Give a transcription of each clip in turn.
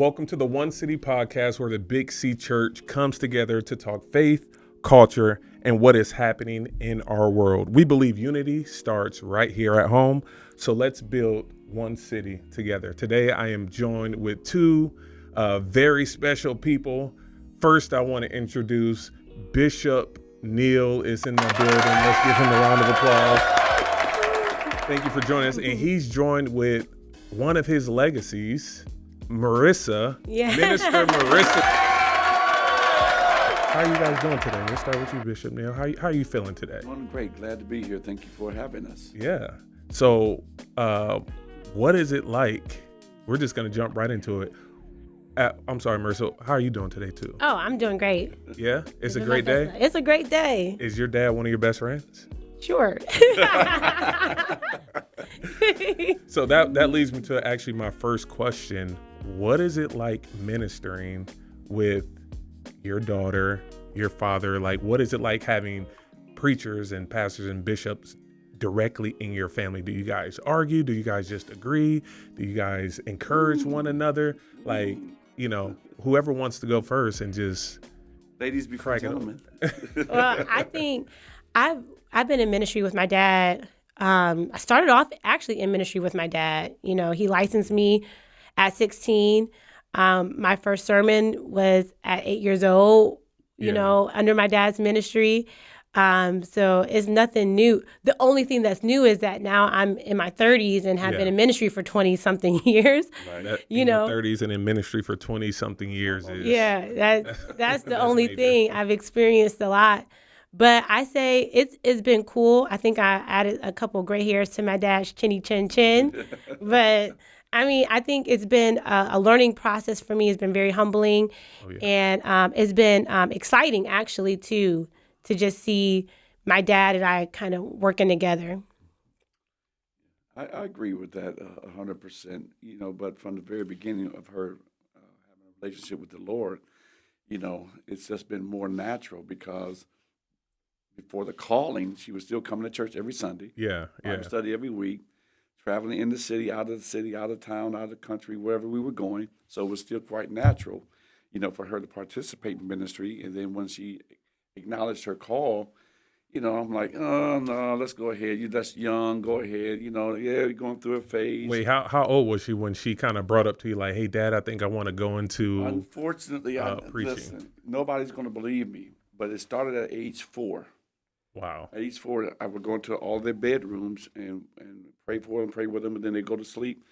Welcome to the One City Podcast, where the Big C Church comes together to talk faith, culture, and what is happening in our world. We believe unity starts right here at home, so let's build one city together. Today, I am joined with two very special people. First, I want to introduce Bishop Neal is in the building. Let's give him a round of applause. Thank you for joining us. And he's joined with one of his legacies, Marrissa, Minister Marrissa. How are you guys doing today? Let's start with you, Bishop Neal. How are you feeling today? I'm great. Glad to be here. Thank you for having us. Yeah. So what is it like? We're just going to jump right into it. I'm sorry, Marrissa. How are you doing today, too? Oh, I'm doing great. Yeah? It's a great day? It's a great day. Is your dad one of your best friends? Sure. So that leads me to actually my first question. What is it like ministering with your daughter, your father? Like, what is it like having preachers and pastors and bishops directly in your family? Do you guys argue? Do you guys just agree? Do you guys encourage one another? Like, you know, whoever wants to go first and just ladies before gentlemen. Well, I think I've been in ministry with my dad. I started off actually in ministry with my dad. You know, he licensed me at 16. My first sermon was at 8 years old, you know, under my dad's ministry. So it's nothing new. The only thing that's new is that now I'm in my 30s and have been in ministry for 20 something years. Right. In your 30s and in ministry for 20 something years is that's the only thing. I've experienced a lot. But I say it's been cool. I think I added a couple gray hairs to my dad's chinny chin chin. But I mean, I think it's been a learning process for me. It's been very humbling. And it's been exciting, actually, too, to just see my dad and I kind of working together. I agree with that 100%, you know, but from the very beginning of her having a relationship with the Lord, you know, it's just been more natural because before the calling, she was still coming to church every Sunday. Bible study every week, traveling in the city, out of town, out of the country, wherever we were going. So it was still quite natural, you know, for her to participate in ministry. And then when she acknowledged her call, you know, I'm like, oh, no, let's go ahead. You're just young. Go ahead. You know, you're going through a phase. Wait, how old was she when she kind of brought up to you like, hey, Dad, I think I want to go into Unfortunately, preaching? Listen, nobody's going to believe me, but it started at age 4. Wow. At age 4, I would go into all their bedrooms and pray for them, pray with them, and then they go to sleep.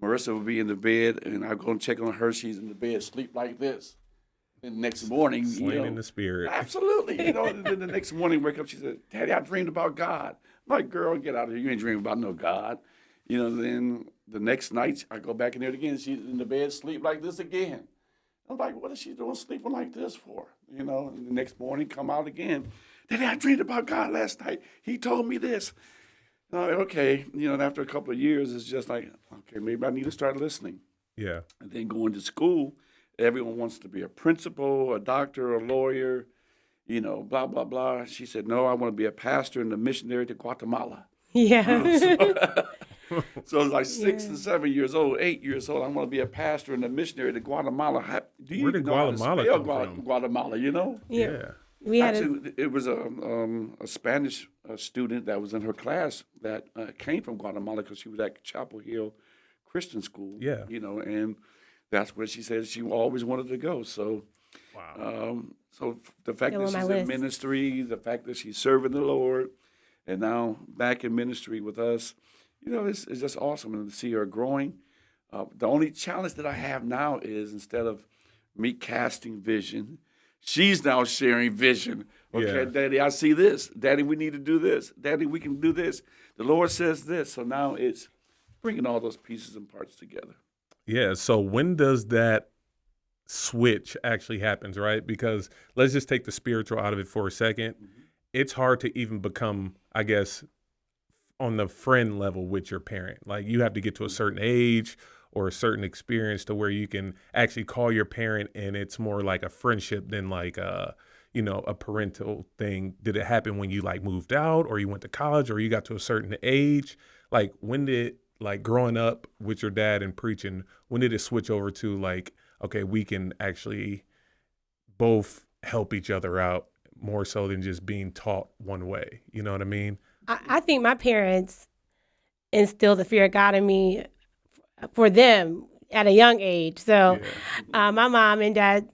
Marrissa would be in the bed, and I'd go and check on her. She's in the bed, sleep like this. And the next morning, slain in the spirit. Absolutely. You know, and then the next morning, wake up, she said, Daddy, I dreamed about God. I'm like, girl, get out of here. You ain't dreaming about no God. You know, then the next night, I go back in there again. She's in the bed, sleep like this again. I'm like, what is she doing sleeping like this for? You know, and the next morning, come out again. Daddy, I dreamed about God last night. He told me this. Okay, you know, and after a couple of years, it's just like, okay, maybe I need to start listening. Yeah. And then going to school, everyone wants to be a principal, a doctor, a lawyer, you know, blah, blah, blah. She said, no, I want to be a pastor and a missionary to Guatemala. Yeah. So it's like 6 and 7 years old, 8 years old. I want to be a pastor and a missionary to Guatemala. Where did Guatemala come from? Guatemala, you know? Yeah. It was a Spanish student that was in her class that came from Guatemala because she was at Chapel Hill Christian School. Yeah. You know, and that's where she said she always wanted to go. So, wow. So the fact that she's in ministry, the fact that she's serving the Lord, and now back in ministry with us, you know, it's just awesome and to see her growing. The only challenge that I have now is instead of me casting vision, she's now sharing vision. Okay, Daddy, I see this. Daddy, we need to do this. Daddy, we can do this. The Lord says this. So now it's bringing all those pieces and parts together. Yeah. So when does that switch actually happens, right? Because let's just take the spiritual out of it for a second. Mm-hmm. It's hard to even become, I guess, on the friend level with your parent. Like you have to get to a certain age or a certain experience to where you can actually call your parent and it's more like a friendship than like a parental thing. Did it happen when you like moved out or you went to college or you got to a certain age? Like when did, like growing up with your dad and preaching, when did it switch over to like, okay, we can actually both help each other out more so than just being taught one way. You know what I mean? I think my parents instilled the fear of God in me for them at a young age. So my mom and dad,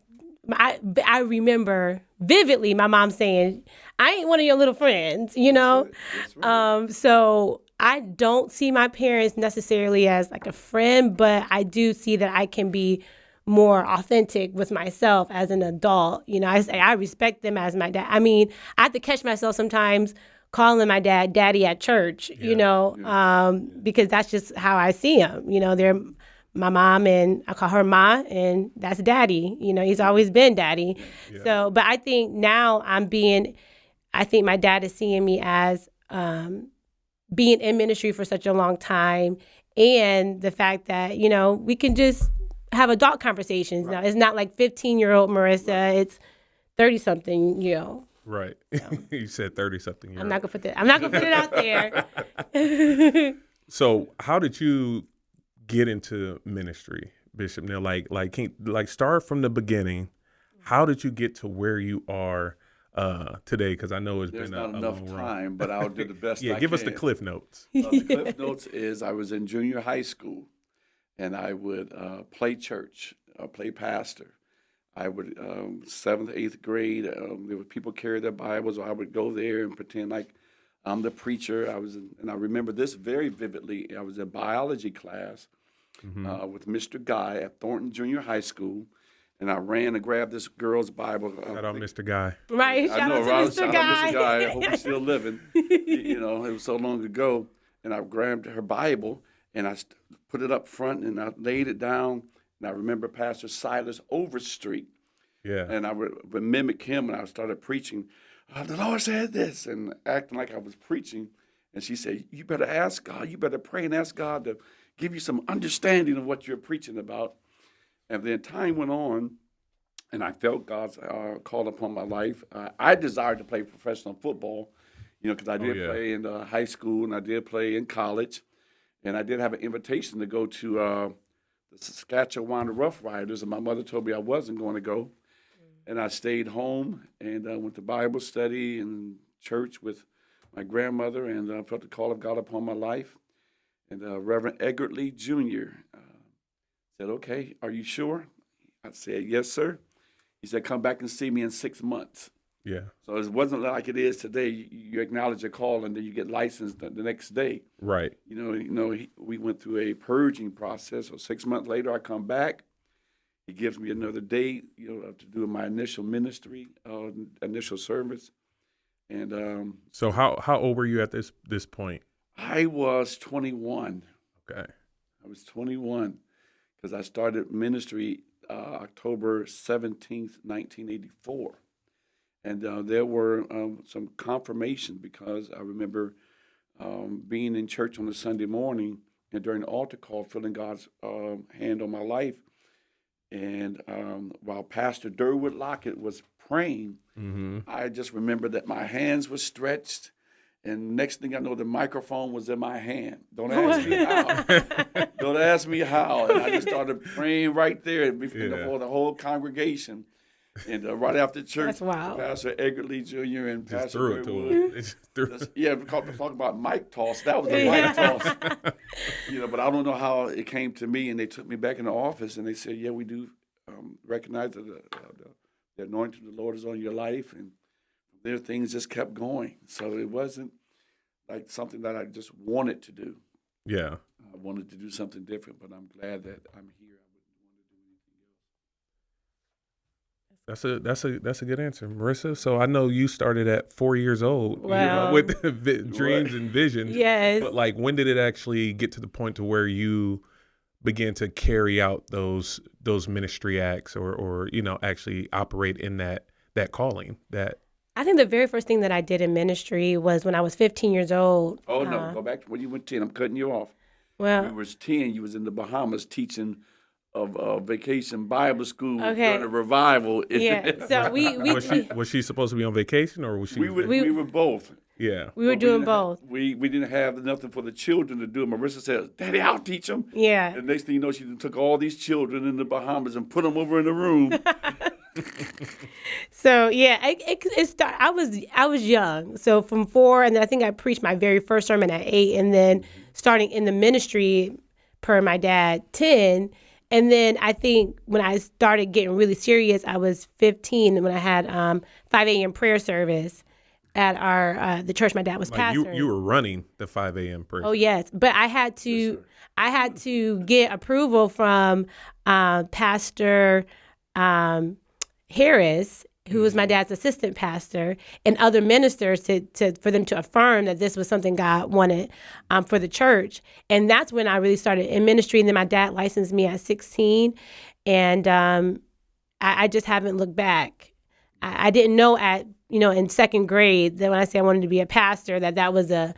I remember vividly my mom saying, I ain't one of your little friends, you know? That's right. So I don't see my parents necessarily as like a friend, but I do see that I can be more authentic with myself as an adult. You know, I say I respect them as my dad. I mean, I have to catch myself sometimes calling my dad daddy at church, you know, because that's just how I see him. You know, they're my mom and I call her Ma, and that's daddy. You know, he's always been daddy. Yeah. So, but I think now I think my dad is seeing me as being in ministry for such a long time, and the fact that, you know, we can just have adult conversations. Now, it's not like 15-year-old Marrissa, it's 30-something, you know. Right. You said 30-something years. I'm not gonna put it out there. So how did you get into ministry, Bishop Neal? Like start from the beginning. How did you get to where you are today? Because I know There's been not enough time, but I'll do the best I can. Give us the Cliff Notes. The Cliff Notes is I was in junior high school, and I would play church, play pastor. I would, 7th, 8th grade, there were people carry their Bibles, or I would go there and pretend like I'm the preacher. And I remember this very vividly. I was in biology class with Mr. Guy at Thornton Junior High School, and I ran to grab this girl's Bible. Shout out Mr. Guy. Right, I know, shout out to Mr. Shout Guy. out Mr. Guy. I hope he's still living. You know, it was so long ago. And I grabbed her Bible, and I put it up front, and I laid it down. And I remember Pastor Silas Overstreet. Yeah. And I would mimic him, and I started preaching. The Lord said this, and acting like I was preaching. And she said, you better ask God. You better pray and ask God to give you some understanding of what you're preaching about. And then time went on, and I felt God's call upon my life. I desired to play professional football, you know, because I did play in high school, and I did play in college. And I did have an invitation to go to the Saskatchewan Rough Riders, and my mother told me I wasn't going to go. And I stayed home and went to Bible study and church with my grandmother, and I felt the call of God upon my life. And Reverend Egbert Lee Jr. Said, okay, are you sure? I said, yes, sir. He said, come back and see me in 6 months. Yeah. So it wasn't like it is today. You acknowledge a call, and then you get licensed the next day. Right. We went through a purging process. So 6 months later, I come back. He gives me another date, to do my initial ministry, initial service. And so how old were you at this point? I was 21. Okay. I was 21 because I started ministry October 17th, 1984. And there were some confirmations because I remember being in church on a Sunday morning and during the altar call, feeling God's hand on my life. And while Pastor Durwood Lockett was praying, I just remember that my hands were stretched. And next thing I know, the microphone was in my hand. Don't ask me how. Don't ask me how. And I just started praying right there before the whole congregation. And right after church, Pastor Egbert Lee Jr. and just Pastor threw it to him. Yeah, we talk about mic toss. That was a mic toss. But I don't know how it came to me. And they took me back in the office, and they said, yeah, we do recognize that the anointing of the Lord is on your life. And there, things just kept going. So it wasn't like something that I just wanted to do. Yeah. I wanted to do something different, but I'm glad that I'm here. That's a good answer, Marrissa. So I know you started at 4 years old with dreams and visions. Yes. But when did it actually get to the point to where you began to carry out those ministry acts or actually operate in that calling? That I think the very first thing that I did in ministry was when I was 15 years old. Oh no, go back to when you were 10. I'm cutting you off. Well, when you was 10, you was in the Bahamas teaching of vacation Bible school during a revival. Yeah. So was she supposed to be on vacation or was she? We were both. Yeah. We were doing both. We didn't have nothing for the children to do. Marissa said, "Daddy, I'll teach them." Yeah. And next thing you know, she took all these children in the Bahamas and put them over in the room. So yeah, I was young. So from 4, and then I think I preached my very first sermon at 8, and then starting in the ministry per my dad 10. And then I think when I started getting really serious, I was 15 when I had 5 a.m. prayer service at our the church my dad was pastoring. You were running the 5 a.m. prayer. Oh yes, but I had to get approval from Pastor Harris, who was my dad's assistant pastor, and other ministers for them to affirm that this was something God wanted for the church. And that's when I really started in ministry. And then my dad licensed me at 16, and I just haven't looked back. I didn't know in second grade that when I say I wanted to be a pastor, that was a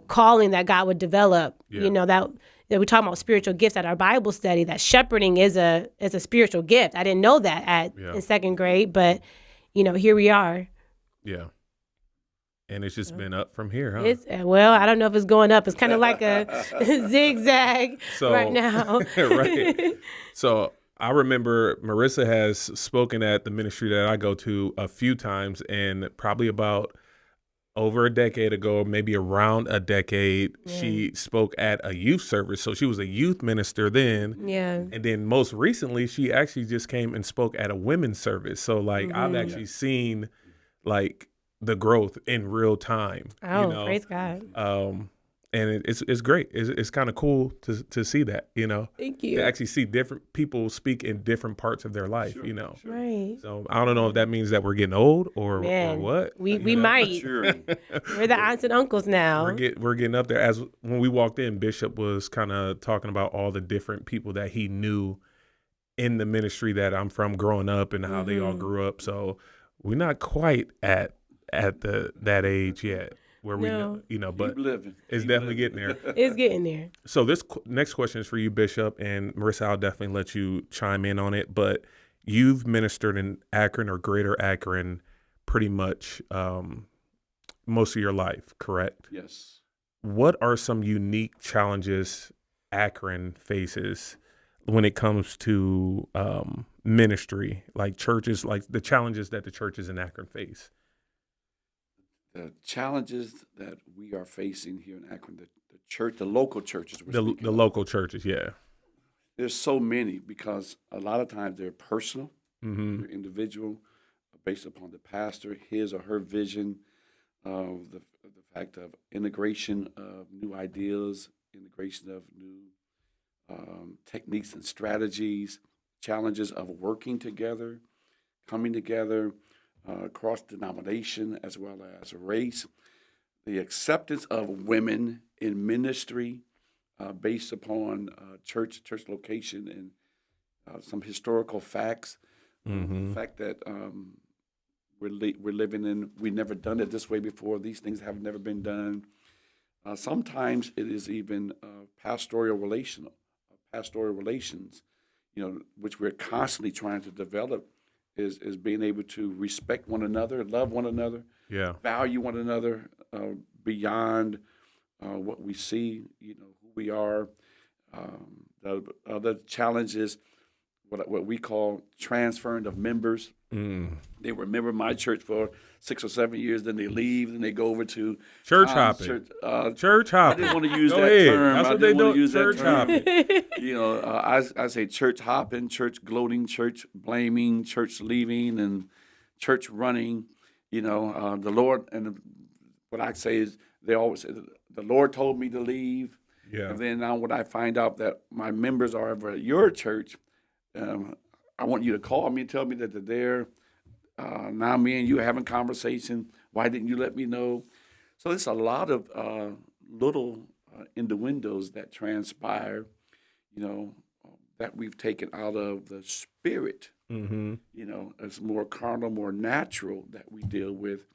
calling that God would develop. Yeah. That we talk about spiritual gifts at our Bible study, that shepherding is a spiritual gift. I didn't know that in second grade, but here we are. Yeah. And it's just been up from here, huh? I don't know if it's going up. It's kind of like a zigzag right now. Right. So I remember Marissa has spoken at the ministry that I go to a few times, and probably about over a decade ago, maybe around a decade, she spoke at a youth service. So she was a youth minister then. Yeah. And then most recently, she actually just came and spoke at a women's service. So I've actually seen the growth in real time. Oh, praise God. And it's great. It's kind of cool to see that, Thank you. To actually see different people speak in different parts of their life, Sure. Right. So I don't know if that means that we're getting old or what. We might. Sure. We're the aunts and uncles now. We're getting up there. As when we walked in, Bishop was kind of talking about all the different people that he knew in the ministry that I'm from growing up and how they all grew up. So we're not quite at that age yet. Where but it's definitely getting there. It's getting there. So this next question is for you, Bishop, and Marissa, I'll definitely let you chime in on it. But you've ministered in Akron or Greater Akron pretty much most of your life, correct? Yes. What are some unique challenges Akron faces when it comes to ministry, like churches, like the challenges that the churches in Akron face? The challenges that we are facing here in Akron, the local churches. The local churches, yeah. There's so many because a lot of times they're personal, Mm-hmm. they're individual, based upon the pastor, his or her vision of the fact of integration of new ideas, integration of new techniques and strategies, challenges of working together, coming together, cross-denomination as well as race, the acceptance of women in ministry based upon church location and some historical facts. The fact that we're living in, we've never done it this way before. These things have never been done. Sometimes it is even pastoral relations, which we're constantly trying to develop. Is being able to respect one another, love one another, value one another beyond what we see, who we are. The other challenge is what we call transferring of members. They were a member of my church for 6 or 7 years, then they leave, then they go over to church hopping. Church hopping. I didn't want to use Go that ahead. term. That's what they do. Church hopping. I say church hopping, church gloating, church blaming, church leaving, and church running. The Lord, and what I say is they always say, the Lord told me to leave. Yeah. And then now when I find out that my members are over at your church, I want you to call me and tell me that they're there. Now me and you are having conversation. Why didn't you let me know? So it's a lot of little innuendos that transpire, that we've taken out of the spirit. It's more carnal, more natural that we deal with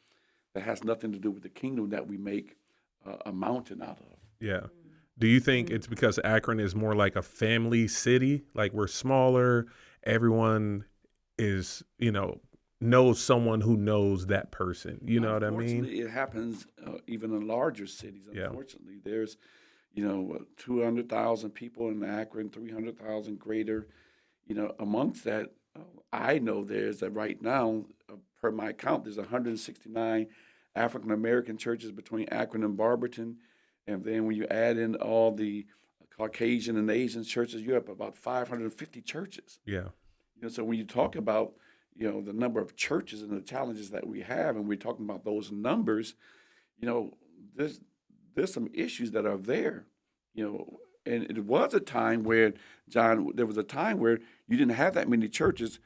that has nothing to do with the kingdom that we make a mountain out of. Yeah. Do you think it's because Akron is more like a family city? Like we're smaller, everyone is, knows someone who knows that person. You know what I mean? Unfortunately, it happens even in larger cities. Yeah. Unfortunately, there's 200,000 people in Akron, 300,000 greater. Amongst that, I know there's right now, per my count, there's 169 African American churches between Akron and Barberton, and then when you add in all the Caucasian and Asian churches, you have about 550 churches. Yeah. So when you talk about the number of churches and the challenges that we have, and we're talking about those numbers, there's some issues that are there, and it was a time where, John, there was a time where you didn't have that many churches,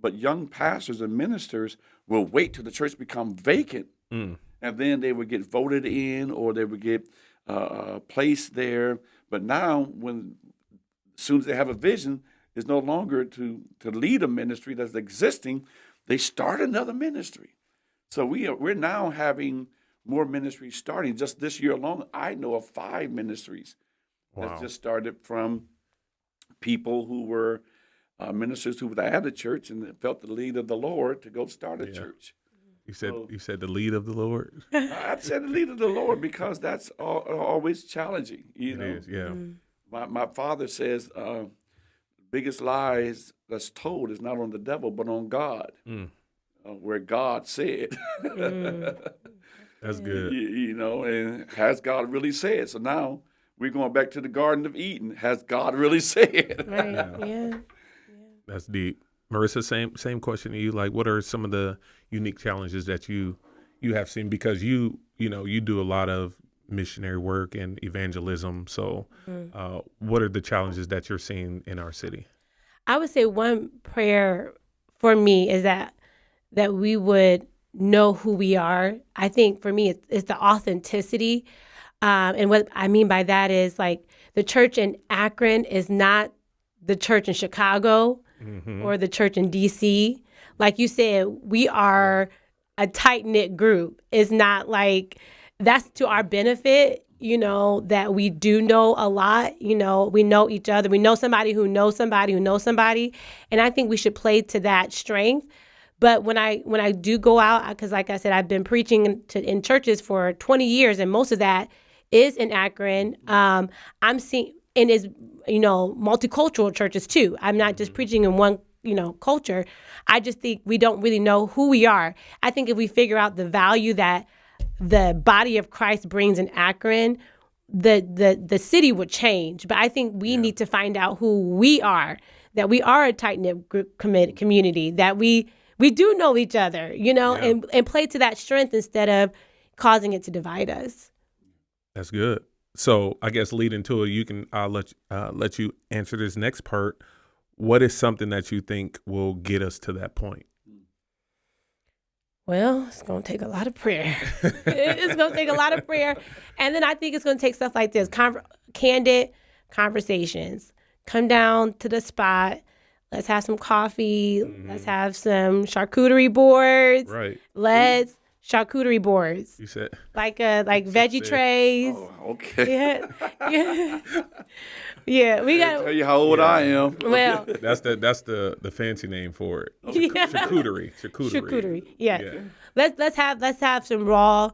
but young pastors and ministers will wait till the church become vacant, and then they would get voted in or they would get placed there. But now, as soon as they have a vision, it's no longer to lead a ministry that's existing. They start another ministry. So we're now having more ministries starting. Just this year alone, I know of 5 ministries that just started from people who were ministers who were at a church and felt the lead of the Lord to go start a church. You said the lead of the Lord? I said the lead of the Lord because that's always challenging. It is, yeah. My father says biggest lies that's told is not on the devil but on God, where God said. That's good. And has God really said? So now we're going back to the Garden of Eden. Has God really said? Right. Yeah. That's deep. Marrissa, same question to you. Like, what are some of the unique challenges that you have seen? Because you do a lot of missionary work and evangelism. So what are the challenges that you're seeing in our city? I would say one prayer for me is that we would know who we are. I think for me, it's the authenticity. And what I mean by that is, like, the church in Akron is not the church in Chicago or the church in DC. Like you said, we are a tight-knit group. It's not like that's to our benefit, that we do know a lot. We know each other. We know somebody who knows somebody who knows somebody. And I think we should play to that strength. But when I do go out, because like I said, I've been preaching in churches for 20 years, and most of that is in Akron. I'm seeing, and is multicultural churches too. I'm not just preaching in one culture. I just think we don't really know who we are. I think if we figure out the value that the body of Christ brings in Akron, the city would change. But I think we need to find out who we are, that we are a tight-knit group community, that we do know each other, and play to that strength instead of causing it to divide us. That's good. So I guess leading to it, I'll let you answer this next part. What is something that you think will get us to that point? Well, it's going to take a lot of prayer. It's going to take a lot of prayer. And then I think it's going to take stuff like this, candid conversations. Come down to the spot. Let's have some coffee. Let's have some charcuterie boards. Right. Charcuterie boards. You said like veggie trays. Oh, okay. Yeah. We got. Tell you how old I am. Well, that's the fancy name for it. Charcuterie. Yeah. Let's have some raw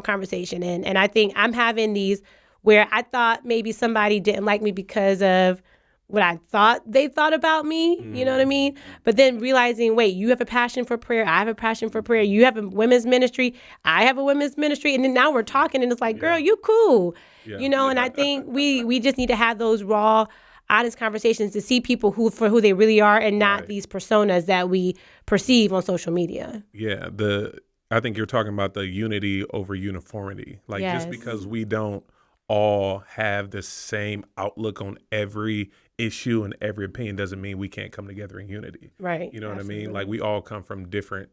conversation, and I think I'm having these where I thought maybe somebody didn't like me because of what I thought they thought about me, you know what I mean? But then realizing, wait, you have a passion for prayer. I have a passion for prayer. You have a women's ministry. I have a women's ministry. And then now we're talking and it's like, girl, you cool, and I think we just need to have those raw, honest conversations to see people for who they really are and not these personas that we perceive on social media. Yeah. I think you're talking about the unity over uniformity. Like just because we don't all have the same outlook on every issue and every opinion doesn't mean we can't come together in unity. Right. You know what I mean? Like we all come from different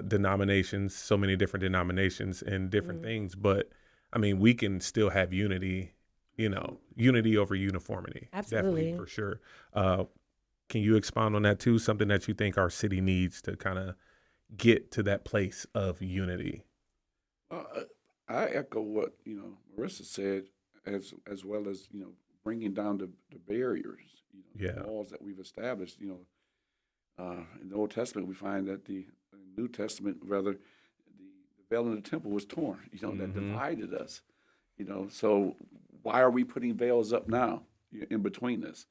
denominations, so many different denominations and different things. But I mean, we can still have unity, unity over uniformity. Absolutely. Definitely, for sure. Can you expound on that too? Something that you think our city needs to kind of get to that place of unity? I echo what Marrissa said, as well as bringing down the barriers, the walls that we've established. In the Old Testament, we find that the New Testament, rather, the veil in the temple was torn. That divided us. So why are we putting veils up now in between us?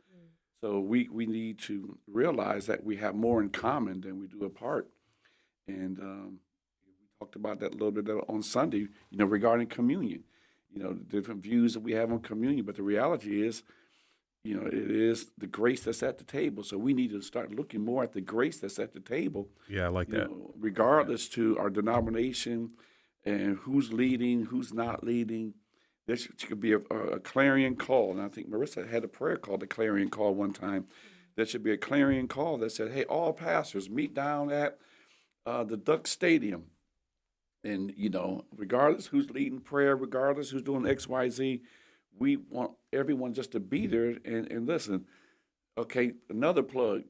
So we need to realize that we have more in common than we do apart. And we talked about that a little bit on Sunday, regarding communion, the different views that we have on communion. But the reality is, it is the grace that's at the table. So we need to start looking more at the grace that's at the table. Yeah, I like that. Regardless to our denomination and who's leading, who's not leading. There should be a clarion call. And I think Marrissa had a prayer called the clarion call one time. There should be a clarion call that said, hey, all pastors meet down at the Duck Stadium. And, regardless who's leading prayer, regardless who's doing X, Y, Z, we want everyone just to be there and listen. Okay, another plug.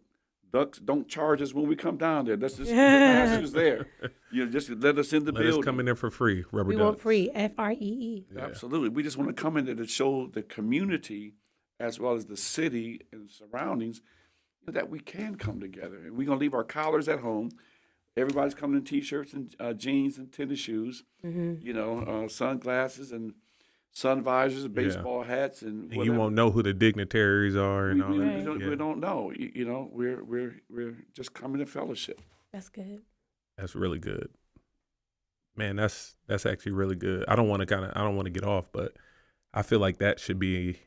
Ducks don't charge us when we come down there. That's just the pastors there. Just let us in the building. Let us come in there for free, rubber We ducks. want free, FREE. Yeah. Absolutely. We just want to come in there to show the community as well as the city and surroundings that we can come together. And we're going to leave our collars at home. Everybody's coming in T-shirts and jeans and tennis shoes, sunglasses and sun visors and baseball hats. And you won't know who the dignitaries are and all that. We don't know. We're just coming to fellowship. That's good. That's really good. Man, that's actually really good. I don't want to get off, but I feel like that should be,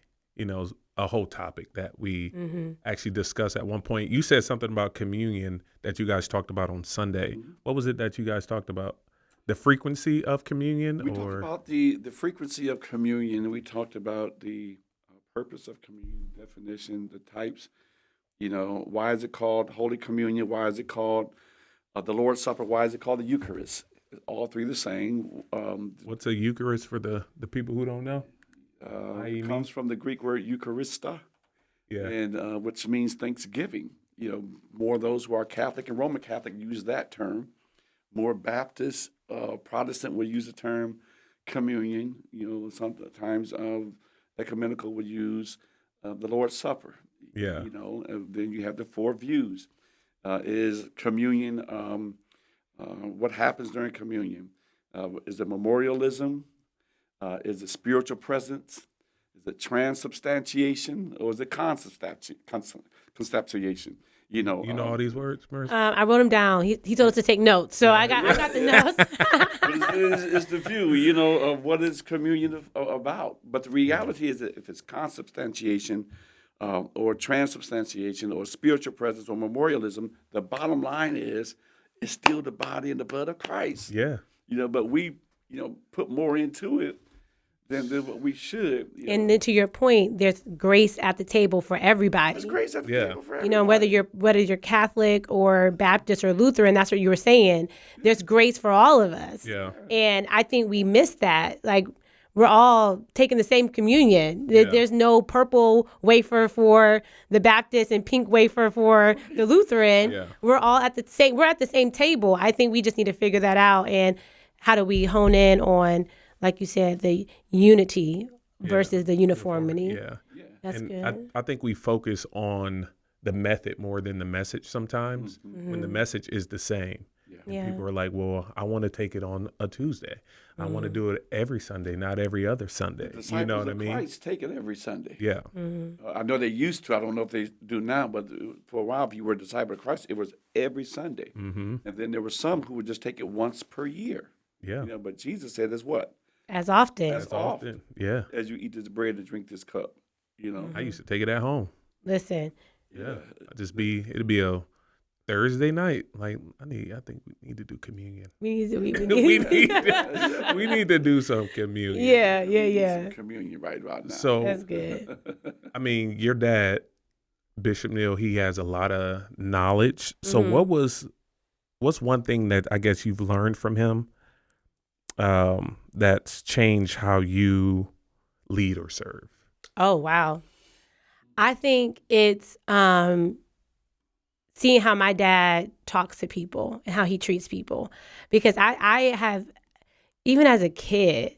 a whole topic that we actually discuss at one point. You said something about communion that you guys talked about on Sunday. Mm-hmm. What was it that you guys talked about? The frequency of communion? We talked about the frequency of communion. We talked about the purpose of communion, definition, the types. Why is it called Holy Communion? Why is it called the Lord's Supper? Why is it called the Eucharist? All three the same. What's a Eucharist for the people who don't know? It comes from the Greek word Eucharista, and which means thanksgiving. More of those who are Catholic and Roman Catholic use that term. More Baptist, Protestant will use the term communion. Sometimes ecumenical will use the Lord's Supper. Yeah. And then you have the four views. Is communion? What happens during communion? Is it memorialism? Is it spiritual presence? Is it transubstantiation? Or is it consubstantiation? You know all these words, Marissa? I wrote them down. He told us to take notes, so I got the notes. It's the view, of what is communion about. But the reality is that if it's consubstantiation or transubstantiation or spiritual presence or memorialism, the bottom line is it's still the body and the blood of Christ. Yeah. But we, put more into it than what we should. And then to your point, there's grace at the table for everybody. There's grace at the table for everybody. Whether you're Catholic or Baptist or Lutheran, that's what you were saying. There's grace for all of us. Yeah. And I think we miss that. Like, we're all taking the same communion. There's no purple wafer for the Baptist and pink wafer for the Lutheran. Yeah. We're all at the same table. I think we just need to figure that out. And how do we hone in on, like you said, the unity versus the uniformity? Yeah. That's good. I think we focus on the method more than the message sometimes when the message is the same. Yeah. People are like, well, I want to take it on a Tuesday. I want to do it every Sunday, not every other Sunday. The you know what I mean? Christ take it every Sunday. Yeah. I know they used to. I don't know if they do now, but for a while, if you were a disciple of Christ, it was every Sunday. And then there were some who would just take it once per year. Yeah. But Jesus said, "As what? As often. As often. Yeah. As you eat this bread and drink this cup." I used to take it at home. Listen. Yeah. It'd be a Thursday night. Like I think we need to do communion. We need We need to do some communion. Yeah. Some communion right about now. So that's good. I mean, your dad, Bishop Neal, he has a lot of knowledge. So what's one thing that I guess you've learned from him that's changed how you lead or serve? Oh, wow. I think it's seeing how my dad talks to people and how he treats people. Because I have, even as a kid,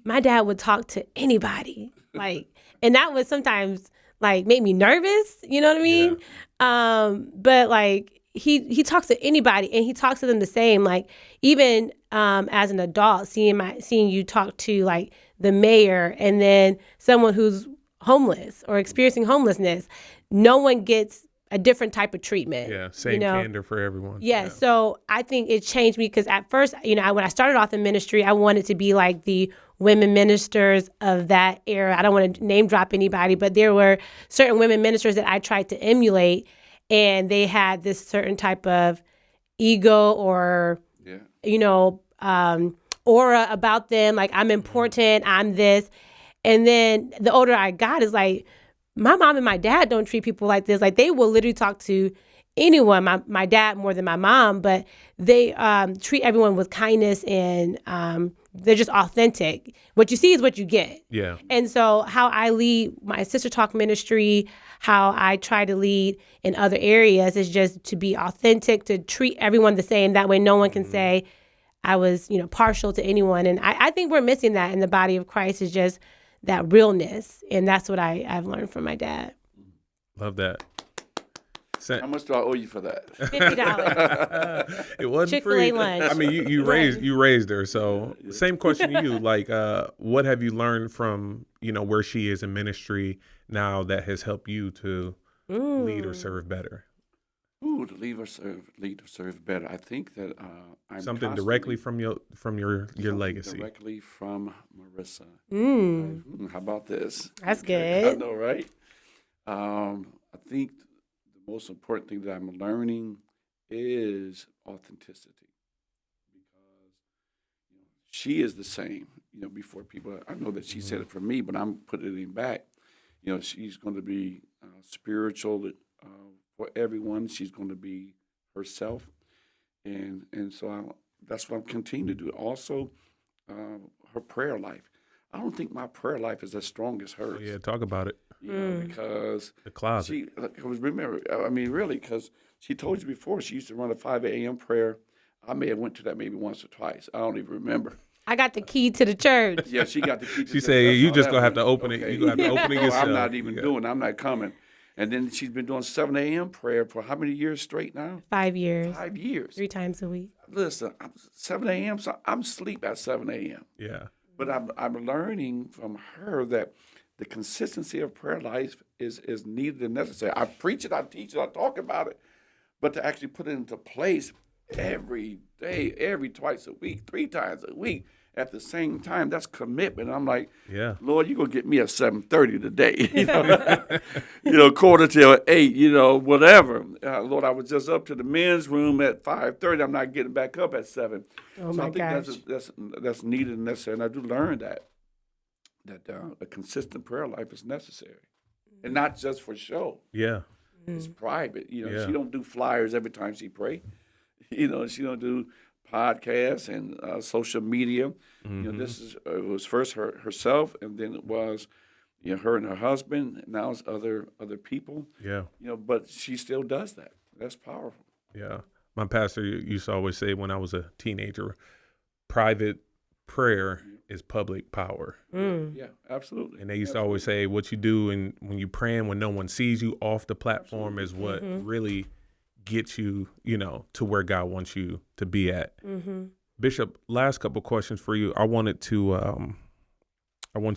my dad would talk to anybody. And that would sometimes, make me nervous, you know what I mean? Yeah. But, he talks to anybody, and he talks to them the same. Like, even as an adult, seeing you talk to like the mayor and then someone who's homeless or experiencing homelessness, no one gets a different type of treatment. Yeah, same candor for everyone. Yeah, so I think it changed me because at first, when I started off in ministry, I wanted to be like the women ministers of that era. I don't want to name drop anybody, but there were certain women ministers that I tried to emulate, and they had this certain type of ego or, aura about them. Like, I'm important, I'm this. And then the older I got, is like, my mom and my dad don't treat people like this. Like, they will literally talk to anyone, my dad more than my mom, but they treat everyone with kindness, and they're just authentic. What you see is what you get. Yeah. And so how I lead my Sister Talk ministry, how I try to lead in other areas, is just to be authentic, to treat everyone the same. That way no one can say I was, partial to anyone. And I think we're missing that in the body of Christ, is just that realness. And that's what I've learned from my dad. Love that. How much do I owe you for that? $50. It wasn't Chick-fil-A free. lunch. I mean, you raised her. So same question to you. Like, what have you learned from, where she is in ministry now that has helped you to lead or serve better? To lead or serve better. I think that I'm something directly from your legacy. Directly from Marrissa. How about this? That's good. I know, right? I think the most important thing that I'm learning is authenticity, because she is the same. Before people, I know that she said it for me, but I'm putting it back. She's going to be spiritual for everyone. She's going to be herself, and so that's what I'm continuing to do. Also, her prayer life. I don't think my prayer life is as strong as hers. Yeah, talk about it. Because the closet. Because she told you before, she used to run a 5 a.m. prayer. I may have went to that maybe once or twice. I don't even remember. I got the key to the church. Yeah, she got the key to the church. She said, you just going to have to open it. You're going to have to open it yourself. I'm not even doing it. I'm not coming. And then she's been doing 7 a.m. prayer for how many years straight now? 5 years. 5 years. 3 times a week. Listen, 7 a.m., so I'm asleep at 7 a.m. Yeah. But I'm learning from her that the consistency of prayer life is needed and necessary. I preach it, I teach it, I talk about it, but to actually put it into place every day, twice a week, 3 times a week at the same time, that's commitment. I'm like, yeah, Lord, you're going to get me at 7:30 today, quarter till 8, whatever. Lord, I was just up to the men's room at 5:30. I'm not getting back up at 7. Oh, so my I think gosh. that's needed and necessary, and I do learn that a consistent prayer life is necessary, and not just for show. Yeah. It's private. Yeah. She don't do flyers every time she pray. She don't do podcasts and social media. This it was first herself, and then it was her and her husband, and now it's other people. Yeah. But she still does that. That's powerful. Yeah. My pastor used to always say when I was a teenager, private prayer is public power. Yeah, absolutely. And they used to always say what you do and when you praying when no one sees you off the platform is what really gets you, to where God wants you to be at. Bishop, last couple questions for you. I want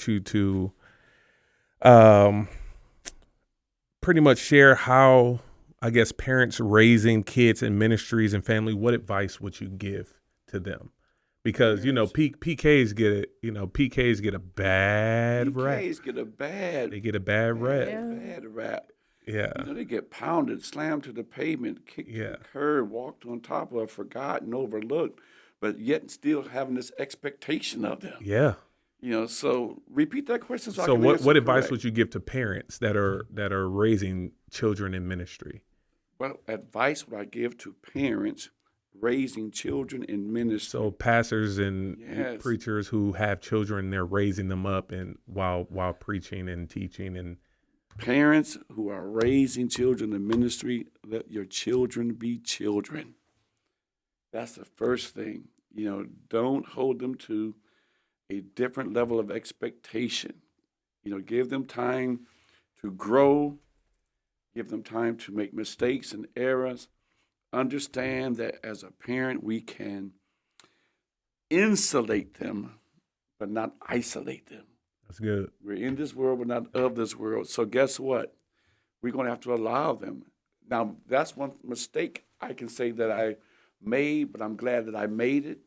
you to pretty much share how, I guess, parents raising kids in ministries and family, what advice would you give to them? Because, PKs get it, PKs get a bad rap. PKs get a bad. They get a bad rap. Bad rap. Yeah. They get pounded, slammed to the pavement, kicked to the curb, walked on top of, forgotten, overlooked, but yet still having this expectation of them. Yeah. So repeat that question. So what advice would you give to parents that are raising children in ministry? What advice would I give to parents raising children in ministry? So pastors and preachers who have children, they're raising them up and while preaching and teaching. And parents who are raising children in ministry, let your children be children. That's the first thing. Don't hold them to a different level of expectation. Give them time to grow. Give them time to make mistakes and errors. understand that as a parent, we can insulate them, but not isolate them. That's good. We're in this world, but not of this world. So guess what? We're going to have to allow them. Now, that's one mistake I can say that I made, but I'm glad that I made it.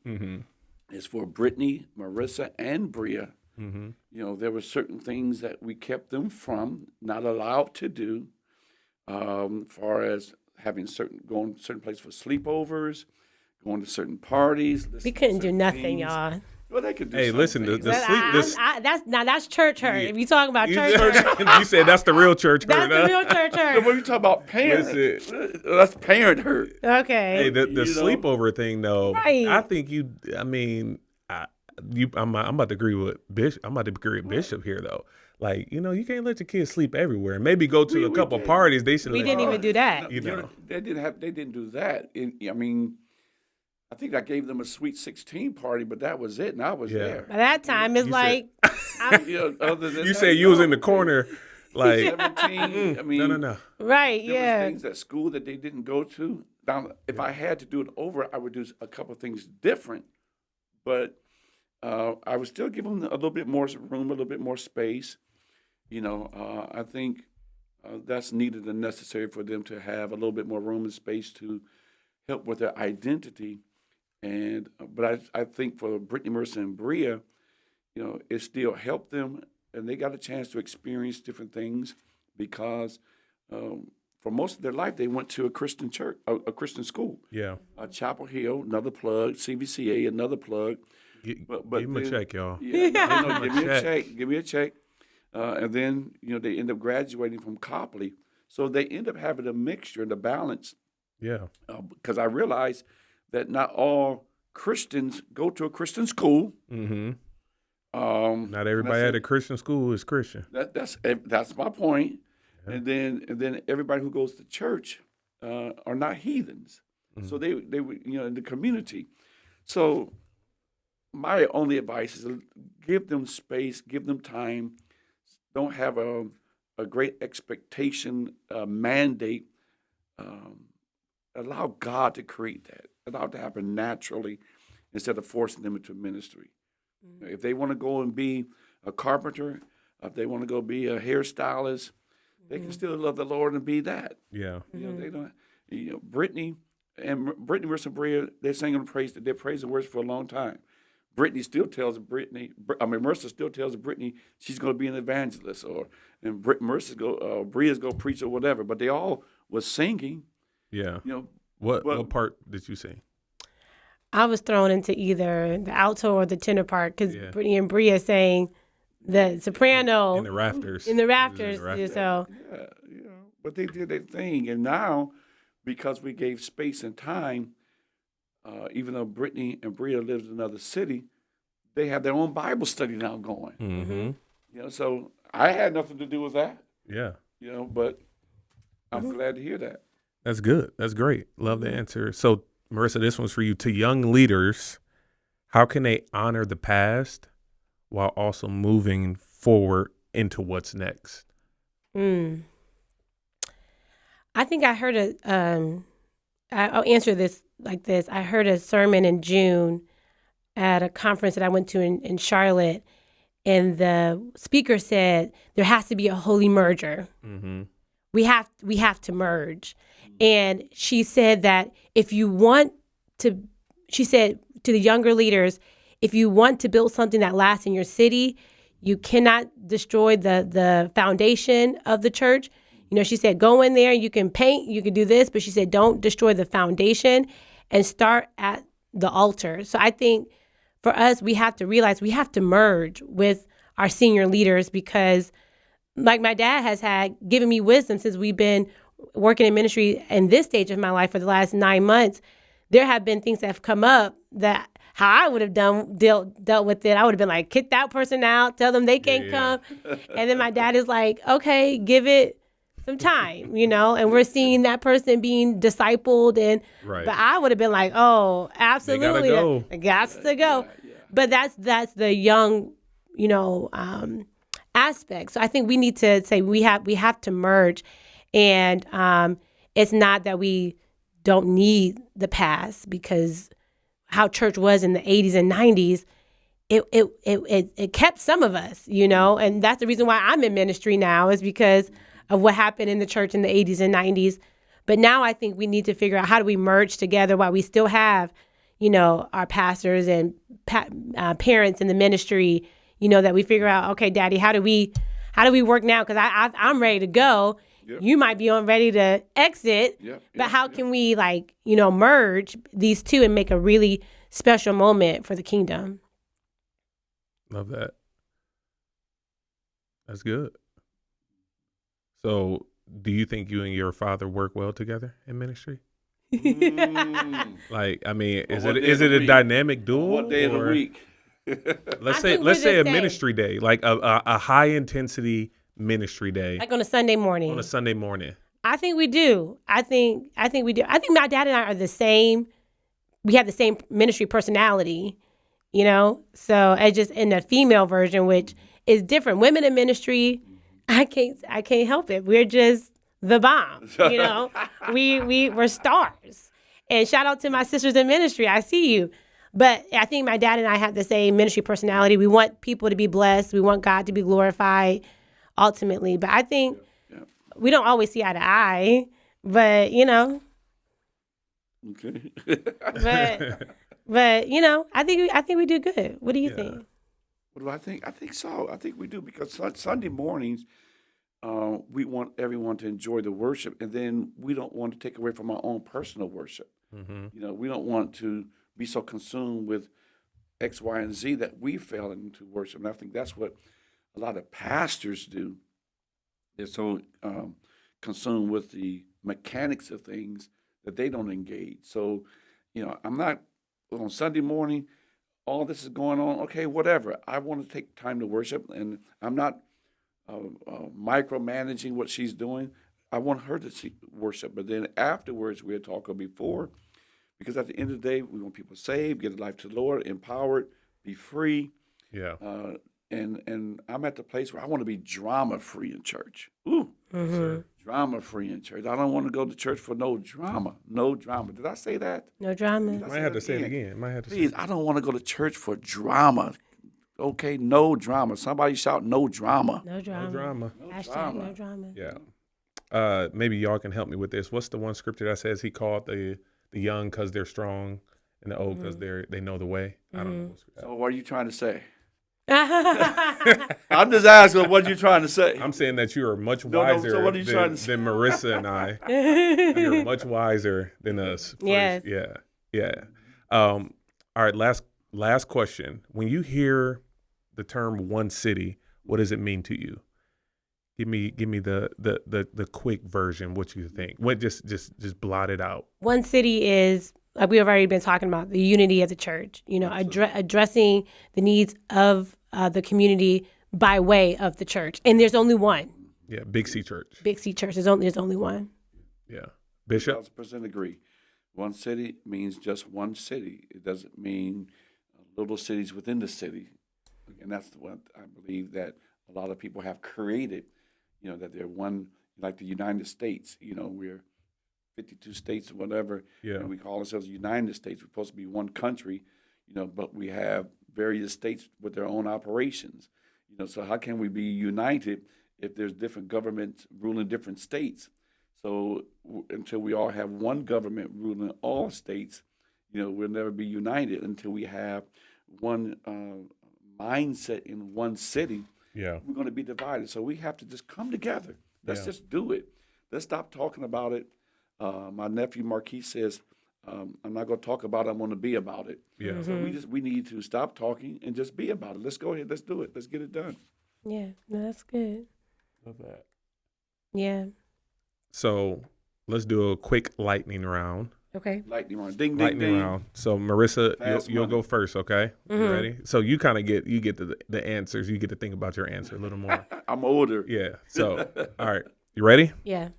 Is for Brittany, Marrissa, and Bria. You know, there were certain things that we kept them from, not allowed to do, far as having going to certain places for sleepovers, going to certain parties. We couldn't do nothing, things. y'all. Well, they could do Hey, some listen, things. That's church hurt. If you talking about church hurt, You said that's the real church that's hurt. the real church hurt. When you talk about parents, that's parent hurt. Okay. Hey, the sleepover thing though, Right. I think I'm about to agree with Bishop. I'm about to agree with Bishop here though. Like, you can't let your kids sleep everywhere. Maybe go to a couple parties. They should. We didn't even do that. You know. They didn't do that. I mean, I think I gave them a Sweet 16 party, but that was it, and I was there. By that time, it's like, Other than You that, say you was in the corner, like 17. I mean, no. right, there yeah. was things at school that they didn't go to. Now, if I had to do it over, I would do a couple of things different, but I would still give them a little bit more room, a little bit more space. I think that's needed and necessary for them to have a little bit more room and space to help with their identity. But I think for Brittany, Marrissa, and Bria, it still helped them, and they got a chance to experience different things because for most of their life they went to a Christian church, a Christian school. Yeah. Chapel Hill, another plug. CVCA, another plug. Give them a check, y'all. Yeah, give me a check. Give me a check. And then they end up graduating from Copley, so they end up having a mixture and a balance. Yeah. Because I realized that not all Christians go to a Christian school. Mm-hmm. Not everybody at a Christian school is Christian. That's my point. Yeah. And then everybody who goes to church are not heathens. Mm-hmm. So they in the community. So my only advice is give them space, give them time. Don't have a great expectation mandate. Allow God to create that. Allow it to happen naturally instead of forcing them into ministry. Mm-hmm. If they want to go and be a carpenter, if they want to go be a hairstylist, they can still love the Lord and be that. Yeah. They don't. Brittany, Marrissa, and Bria, they're singing praise. They're praising words for a long time. Marrissa still tells Brittany she's going to be an evangelist, Bria's going to preach or whatever. But they all was singing. Yeah. What part did you sing? I was thrown into either the alto or the tenor part because Brittany and Bria sang the soprano in the rafters. So but they did their thing, and now because we gave space and time. Even though Brittany and Bria lives in another city, they have their own Bible study now going. Mm-hmm. So I had nothing to do with that. Yeah. But I'm glad to hear that. That's good. That's great. Love the answer. So, Marrissa, this one's for you. To young leaders, how can they honor the past while also moving forward into what's next? I think I heard I'll answer this like this. I heard a sermon in June at a conference that I went to in Charlotte, and the speaker said there has to be a holy merger. Mm-hmm. We have to merge. And she said that she said to the younger leaders, if you want to build something that lasts in your city, you cannot destroy the foundation of the church. She said, go in there, you can paint, you can do this, but she said, don't destroy the foundation and start at the altar. So I think for us, we have to realize we have to merge with our senior leaders because like my dad has given me wisdom since we've been working in ministry in this stage of my life for the last 9 months. There have been things that have come up that how I would have dealt with it. I would have been like, kick that person out, tell them they can't come. And then my dad is like, okay, give it some time, and we're seeing that person being discipled. But I would have been like, oh, absolutely. It got to go. Yeah. But that's the young, aspect. So I think we need to say we have to merge. And it's not that we don't need the past, because how church was in the 80s and 90s, it kept some of us, you know, and that's the reason why I'm in ministry now, is because of what happened in the church in the 80s and 90s. But now I think we need to figure out how do we merge together while we still have, you know, our pastors and parents in the ministry, you know, that we figure out, okay, Daddy, how do we work now? Because I'm ready to go. Yep. You might be ready to exit, but how can we, like, you know, merge these two and make a really special moment for the kingdom? Love that. That's good. So, do you think you and your father work well together in ministry? Like, I mean, is it a dynamic duo? What day of the week? let's say a ministry day, like a high intensity ministry day, like on a Sunday morning. I think we do. I think we do. I think my dad and I are the same. We have the same ministry personality, you know. So it's just in the female version, which is different. Women in ministry, I can't help it. We're just the bomb, you know. we're stars. And shout out to my sisters in ministry. I see you. But I think my dad and I have the same ministry personality. We want people to be blessed. We want God to be glorified ultimately. But I think we don't always see eye to eye. But, you know. Okay. but you know, I think we do good. What do you think? What do I think? I think so. I think we do, because Sunday mornings, we want everyone to enjoy the worship, and then we don't want to take away from our own personal worship. Mm-hmm. You know, we don't want to be so consumed with X, Y, and Z that we fail into worship. And I think that's what a lot of pastors do. They're so consumed with the mechanics of things that they don't engage. So, you know, I'm not on Sunday morning, all this is going on, okay, whatever. I want to take time to worship, and I'm not micromanaging what she's doing. I want her to worship, but then afterwards we'll talk, or before, because at the end of the day, we want people saved, get a life to the Lord, empowered, be free. Yeah. And I'm at the place where I want to be drama-free in church. Ooh, drama-free in church. I don't want to go to church for no drama. No drama. Did I say that? No drama. Might have to say it again. Please, I don't want to go to church for drama. Okay, no drama. Somebody shout no drama. No drama. No drama. Hashtag no drama. Yeah. Maybe y'all can help me with this. What's the one scripture that says he called the young because they're strong and the old because they know the way? I don't know. So what are you trying to say? I'm just asking, what you trying to say? I'm saying that you are much wiser so what are you trying to say? than Marrissa and I. You're much wiser than us. Yes. Yeah. All right, last question. When you hear the term one city, what does it mean to you? Give me the quick version. What you think? What just blot it out. One city is, like we've already been talking about, the unity of the church. You know, addressing the needs of the community by way of the church. And there's only one. Yeah, Big C Church. Big C Church. There's only one. Yeah, Bishop. 1,000% agree. One city means just one city. It doesn't mean little cities within the city. And that's what I believe that a lot of people have created. You know, that they're one, like the United States. You know, we're 52 states or whatever, and we call ourselves the United States. We're supposed to be one country, you know, but we have various states with their own operations. You know, so how can we be united if there's different governments ruling different states? So until we all have one government ruling all states, you know, we'll never be united until we have one mindset in one city. Yeah, we're going to be divided. So we have to just come together. Let's just do it. Let's stop talking about it. My nephew Marquis says, I'm not going to talk about it. I'm going to be about it. Yeah. So we need to stop talking and just be about it. Let's go ahead. Let's do it. Let's get it done. Yeah, no, that's good. Love that. Yeah. So let's do a quick lightning round. Okay. Lightning round. Ding, lightning ding, ding. round. So Marrissa, you'll go first, okay? You ready? So you kind of get the answers. You get to think about your answer a little more. I'm older. Yeah. So, all right. You ready? Yeah.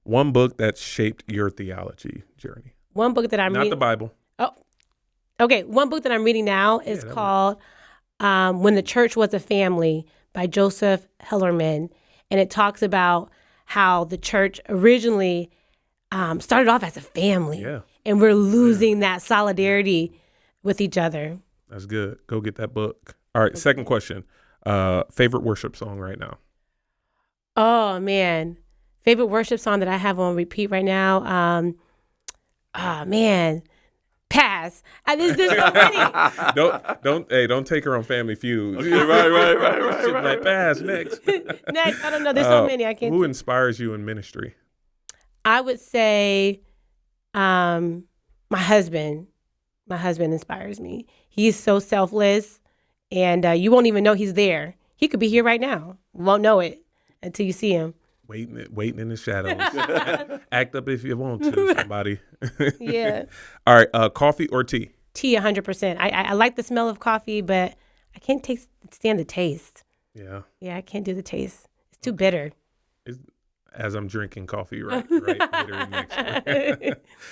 One book that shaped your theology journey. One book that I'm reading. Not the Bible. Oh, okay. One book that I'm reading now is called When the Church Was a Family by Joseph Hellerman. And it talks about how the church originally started off as a family. Yeah. And we're losing that solidarity with each other. That's good. Go get that book. All right, second question. Favorite worship song right now? Oh, man. Favorite worship song that I have on repeat right now? Oh, man. Pass. There's so many. Don't take her on Family Feud. Okay, right. Like, pass next. Next, I don't know. There's so many. I can't. Who inspires you in ministry? I would say my husband. My husband inspires me. He's so selfless, and you won't even know he's there. He could be here right now. You won't know it until you see him. Waiting in the shadows. Act up if you want to, somebody. Yeah. All right. Coffee or tea? Tea, 100%. I like the smell of coffee, but I can't stand the taste. Yeah. Yeah, I can't do the taste. It's too bitter. As I'm drinking coffee right later next.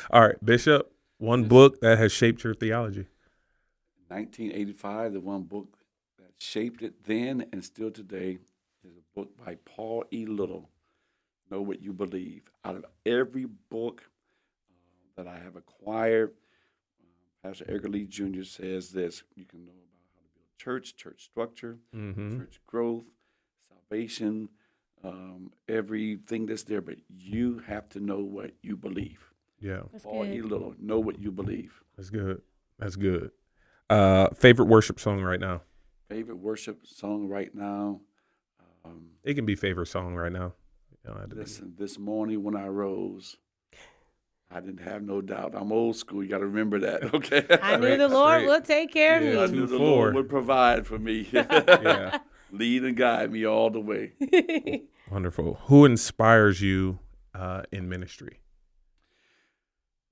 All right, Bishop. One book that has shaped your theology. 1985, the one book that shaped it then and still today is a book by Paul E. Little, Know What You Believe. Out of every book that I have acquired, Pastor Edgar Lee Jr. says this: you can know about how to build church structure, church growth, salvation, everything that's there, but you have to know what you believe. Yeah. Paul E. Little, Know What You Believe. That's good. Favorite worship song right now? Favorite worship song right now? It can be favorite song right now. Listen, this morning when I rose, I didn't have no doubt. I'm old school. You got to remember that, okay? I knew the Lord would take care of me. I knew the Lord would provide for me. Yeah. Lead and guide me all the way. Wonderful. Who inspires you in ministry?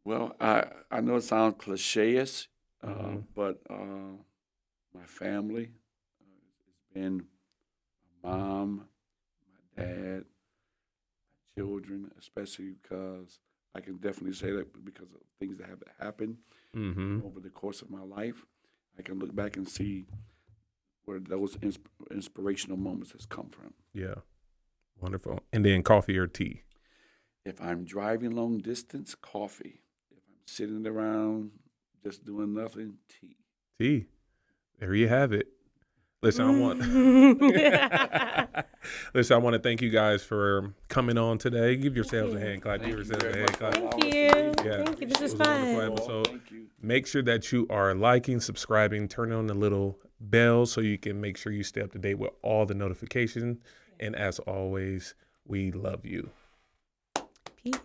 Well, I know it sounds cliche-ish, but my family has been my mom, my dad, my children, especially because I can definitely say that because of things that have happened over the course of my life. I can look back and see where those inspirational moments has come from. Yeah. Wonderful. And then coffee or tea? If I'm driving long distance, coffee. If I'm sitting around just doing nothing, tea. Tea. There you have it. Listen, I want to thank you guys for coming on today. Give yourselves a hand clap. Give yourselves a hand clap. Thank you. Yeah. Thank you. This is It was a wonderful fun. episode. Thank you. Make sure that you are liking, subscribing, turning on the little bell so you can make sure you stay up to date with all the notifications. And as always, we love you. Peace.